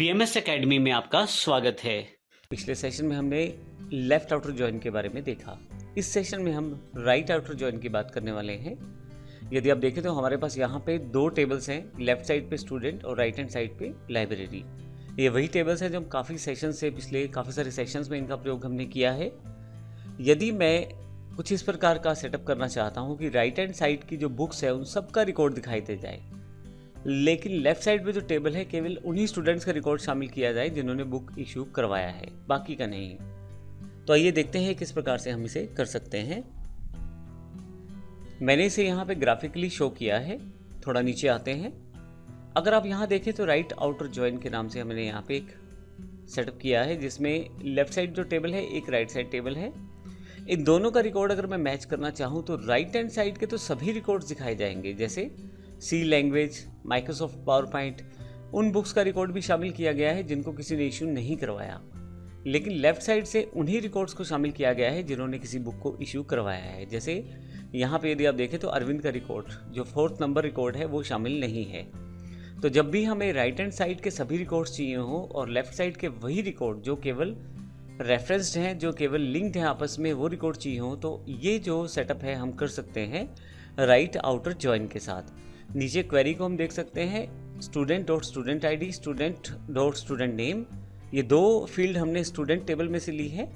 BMS academy में आपका स्वागत है। पिछले सेशन में हमने लेफ्ट आउटर जॉइन के बारे में देखा। इस सेशन में हम राइट आउटर जॉइन की बात करने वाले हैं। यदि आप देखें तो हमारे पास यहाँ पे दो टेबल्स हैं, लेफ्ट साइड पे स्टूडेंट और राइट हैंड साइड पे लाइब्रेरी। ये वही टेबल्स हैं जो हम काफ़ी सेशन से पिछले काफ़ी सारे सेशंस में इनका प्रयोग हमने किया है। यदि मैं कुछ इस प्रकार का सेटअप करना चाहता हूँ कि राइट हैंड साइड की जो बुक्स है उन सबका रिकॉर्ड दिखाई दे जाए, लेकिन लेफ्ट साइड पे जो टेबल है केवल उन्हीं स्टूडेंट्स का रिकॉर्ड शामिल किया जाए जिन्होंने बुक इशू करवाया है, बाकी का नहीं। तो आइए देखते हैं किस प्रकार से हम इसे कर सकते हैं। मैंने इसे यहाँ पे ग्राफिकली शो किया है। थोड़ा नीचे आते हैं। अगर आप यहाँ देखें तो राइट आउटर जॉइन के नाम से हमने यहाँ पे एक सेटअप किया है जिसमें लेफ्ट साइड जो टेबल है एक राइट साइड टेबल है। इन दोनों का रिकॉर्ड अगर मैं मैच करना चाहूँ तो राइट हैंड साइड के तो सभी रिकॉर्ड्स दिखाए जाएंगे, जैसे सी लैंग्वेज, माइक्रोसॉफ्ट पावर पॉइंट, उन बुक्स का रिकॉर्ड भी शामिल किया गया है जिनको किसी ने इशू नहीं करवाया। लेकिन लेफ्ट साइड से उन्हीं रिकॉर्ड्स को शामिल किया गया है जिन्होंने किसी बुक को इशू करवाया है। जैसे यहाँ पे यदि आप देखें तो अरविंद का रिकॉर्ड जो 4th नंबर रिकॉर्ड है वो शामिल नहीं है। तो जब भी हमें राइट हैंड साइड के सभी रिकॉर्ड्स चाहिए हों और लेफ्ट साइड के वही रिकॉर्ड जो केवल रेफरेंस्ड हैं, जो केवल लिंक्ड हैं आपस में, वो रिकॉर्ड चाहिए हों, तो ये जो सेटअप है हम कर सकते हैं राइट आउटर जॉइन के साथ। नीचे क्वेरी को हम देख सकते हैं, student dot student I D, student dot student name, ये दो फील्ड हमने स्टूडेंट टेबल में से ली है।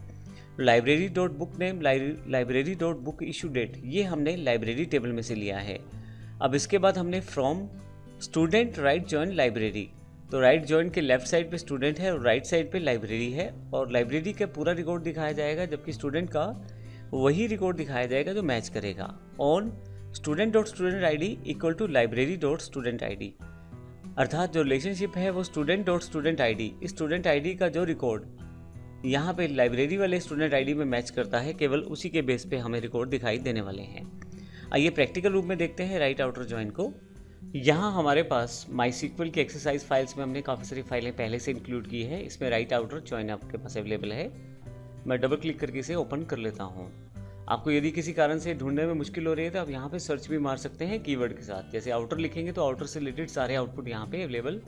Library dot book name, library dot book issue date, ये हमने लाइब्रेरी टेबल में से लिया है। अब इसके बाद हमने from student right join library, तो राइट जॉइन के लेफ्ट साइड पे स्टूडेंट है और राइट साइड पे लाइब्रेरी है, और लाइब्रेरी का पूरा रिकॉर्ड दिखाया जाएगा जबकि स्टूडेंट का वही रिकॉर्ड दिखाया जाएगा जो मैच करेगा। On student dot student I D equal to library dot student I D, अर्थात जो रिलेशनशिप है वो student dot student I D, इस स्टूडेंट आई डी का जो रिकॉर्ड यहाँ पे लाइब्रेरी वाले स्टूडेंट आई डी में मैच करता है, केवल उसी के बेस पे हमें रिकॉर्ड दिखाई देने वाले हैं। आइए प्रैक्टिकल रूप में देखते हैं राइट आउटर जॉइन को। यहाँ हमारे पास MySQL की एक्सरसाइज फाइल्स में हमने काफ़ी सारी फाइलें पहले से इंक्लूड की है। इसमें राइट आउटर जॉइन आपके पास अवेलेबल है। मैं डबल क्लिक करके इसे ओपन कर लेता हूँ। आपको यदि किसी कारण से ढूंढने में मुश्किल हो रही है तो आप यहाँ पे सर्च भी मार सकते हैं कीवर्ड के साथ। जैसे आउटर लिखेंगे तो आउटर से रिलेटेड सारे आउटपुट यहाँ पे अवेलेबल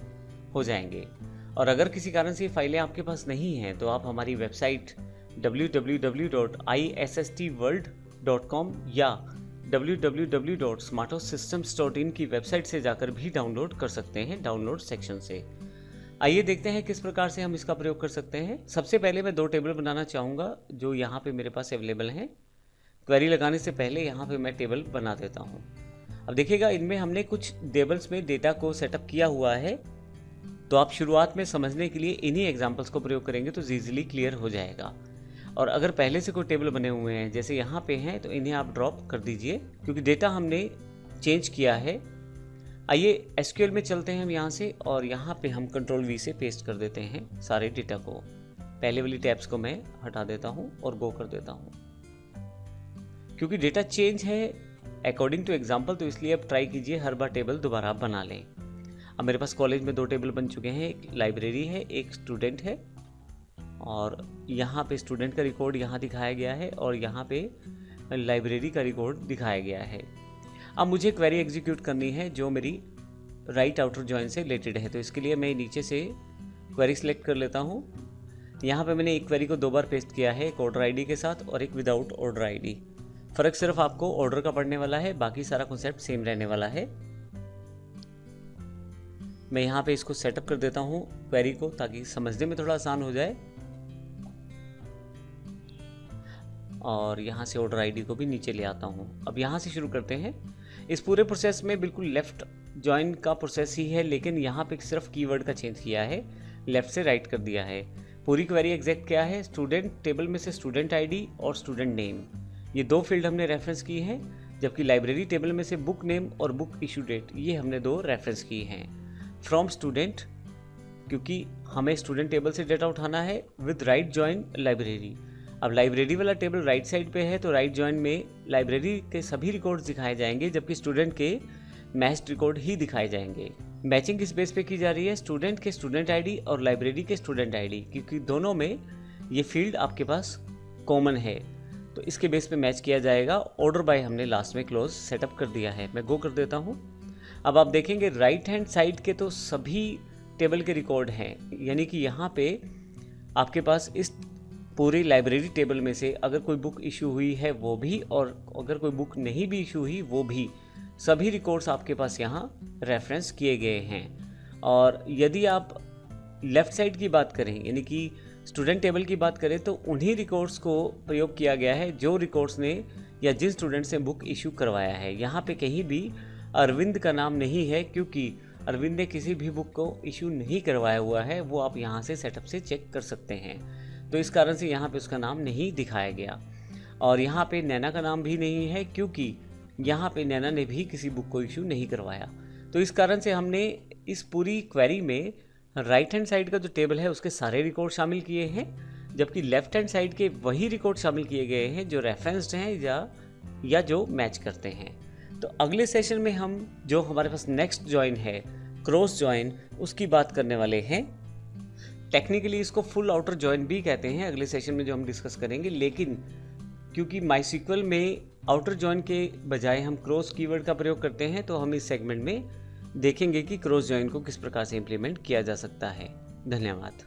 हो जाएंगे। और अगर किसी कारण से ये फाइलें आपके पास नहीं हैं तो आप हमारी वेबसाइट www.issstworld.com या www.smartosystems.in की वेबसाइट से जाकर भी डाउनलोड कर सकते हैं डाउनलोड सेक्शन से। आइए देखते हैं किस प्रकार से हम इसका प्रयोग कर सकते हैं। सबसे पहले मैं दो टेबल बनाना चाहूँगा जो यहाँ पे मेरे पास अवेलेबल हैं। क्वेरी लगाने से पहले यहाँ पे मैं टेबल बना देता हूँ। अब देखिएगा इनमें हमने कुछ टेबल्स में डेटा को सेटअप किया हुआ है, तो आप शुरुआत में समझने के लिए इन्हीं एग्जाम्पल्स को प्रयोग करेंगे तो ईजिली क्लियर हो जाएगा। और अगर पहले से कोई टेबल बने हुए हैं जैसे यहाँ पे हैं तो इन्हें आप ड्रॉप कर दीजिए क्योंकि डेटा हमने चेंज किया है। आइए SQL में चलते हैं हम यहाँ से, और यहाँ पे हम Ctrl+V से पेस्ट कर देते हैं सारे डेटा को। पहले वाली टैब्स को मैं हटा देता हूँ और गो कर देता हूँ। क्योंकि डेटा चेंज है अकॉर्डिंग टू एग्जाम्पल, तो इसलिए अब ट्राई कीजिए हर बार टेबल दोबारा बना लें। अब मेरे पास कॉलेज में दो टेबल बन चुके हैं, एक लाइब्रेरी है एक स्टूडेंट है, और यहाँ पे स्टूडेंट का रिकॉर्ड यहाँ दिखाया गया है और यहाँ पे लाइब्रेरी का रिकॉर्ड दिखाया गया है। अब मुझे क्वेरी एग्जीक्यूट करनी है जो मेरी राइट आउटर जॉइन से रिलेटेड है, तो इसके लिए मैं नीचे से क्वेरी सिलेक्ट कर लेता हूँ। यहाँ पे मैंने एक क्वेरी को दो बार पेस्ट किया है, एक ऑर्डर आईडी के साथ और एक विदाउट ऑर्डर आईडी। फ़र्क सिर्फ आपको ऑर्डर का पड़ने वाला है, बाकी सारा कॉन्सेप्ट सेम रहने वाला है। मैं यहाँ पे इसको सेटअप कर देता हूँ क्वेरी को ताकि समझने में थोड़ा आसान हो जाए, और यहाँ से ऑर्डर आईडी को भी नीचे ले आता हूँ। अब यहाँ से शुरू करते हैं। इस पूरे प्रोसेस में बिल्कुल लेफ्ट जॉइन का प्रोसेस ही है, लेकिन यहाँ पे सिर्फ कीवर्ड का चेंज किया है, लेफ्ट से राइट कर दिया है। पूरी क्वेरी एग्जैक्ट क्या है, स्टूडेंट टेबल में से स्टूडेंट आईडी और स्टूडेंट नेम, ये दो फील्ड हमने रेफरेंस की हैं, जबकि लाइब्रेरी टेबल में से बुक नेम और बुक इशू डेट ये हमने दो रेफरेंस की हैं। फ्रॉम स्टूडेंट, क्योंकि हमें स्टूडेंट टेबल से डेटा उठाना है, विद राइट जॉइन लाइब्रेरी। अब लाइब्रेरी वाला टेबल राइट साइड पे है तो राइट जॉइन में लाइब्रेरी के सभी रिकॉर्ड्स दिखाए जाएंगे जबकि स्टूडेंट के मैच्ड रिकॉर्ड ही दिखाए जाएंगे। मैचिंग किस बेस पे की जा रही है, स्टूडेंट के स्टूडेंट आईडी और लाइब्रेरी के स्टूडेंट आईडी, क्योंकि दोनों में ये फील्ड आपके पास कॉमन है तो इसके बेस पे मैच किया जाएगा। ऑर्डर बाय हमने लास्ट में क्लोज सेटअप कर दिया है। मैं गो कर देता हूँ। अब आप देखेंगे राइट हैंड साइड के तो सभी टेबल के रिकॉर्ड हैं, यानी कि यहाँ पे आपके पास इस पूरी लाइब्रेरी टेबल में से अगर कोई बुक इशू हुई है वो भी, और अगर कोई बुक नहीं भी इशू हुई वो भी, सभी रिकॉर्ड्स आपके पास यहाँ रेफरेंस किए गए हैं। और यदि आप लेफ़्ट साइड की बात करें, यानी कि स्टूडेंट टेबल की बात करें, तो उन्हीं रिकॉर्ड्स को प्रयोग किया गया है जो रिकॉर्ड्स ने या जिन स्टूडेंट्स ने बुक इशू करवाया है। यहाँ पे कहीं भी अरविंद का नाम नहीं है, क्योंकि अरविंद ने किसी भी बुक को इशू नहीं करवाया हुआ है। वो आप यहाँ से सेटअप से चेक कर सकते हैं। तो इस कारण से यहाँ पे उसका नाम नहीं दिखाया गया। और यहाँ पे नैना का नाम भी नहीं है, क्योंकि यहाँ पे नैना ने भी किसी बुक को इशू नहीं करवाया। तो इस कारण से हमने इस पूरी क्वेरी में राइट हैंड साइड का जो टेबल है उसके सारे रिकॉर्ड शामिल किए हैं, जबकि लेफ्ट हैंड साइड के वही रिकॉर्ड शामिल किए गए हैं जो रेफरेंस्ड हैं या जो मैच करते हैं। तो अगले सेशन में हम जो हमारे पास नेक्स्ट जॉइन है, क्रॉस जॉइन, उसकी बात करने वाले हैं। टेक्निकली इसको फुल आउटर जॉइन भी कहते हैं, अगले सेशन में जो हम डिस्कस करेंगे। लेकिन क्योंकि माईसीक्वल में आउटर जॉइन के बजाय हम क्रॉस कीवर्ड का प्रयोग करते हैं, तो हम इस सेगमेंट में देखेंगे कि क्रॉस जॉइन को किस प्रकार से इम्प्लीमेंट किया जा सकता है। धन्यवाद।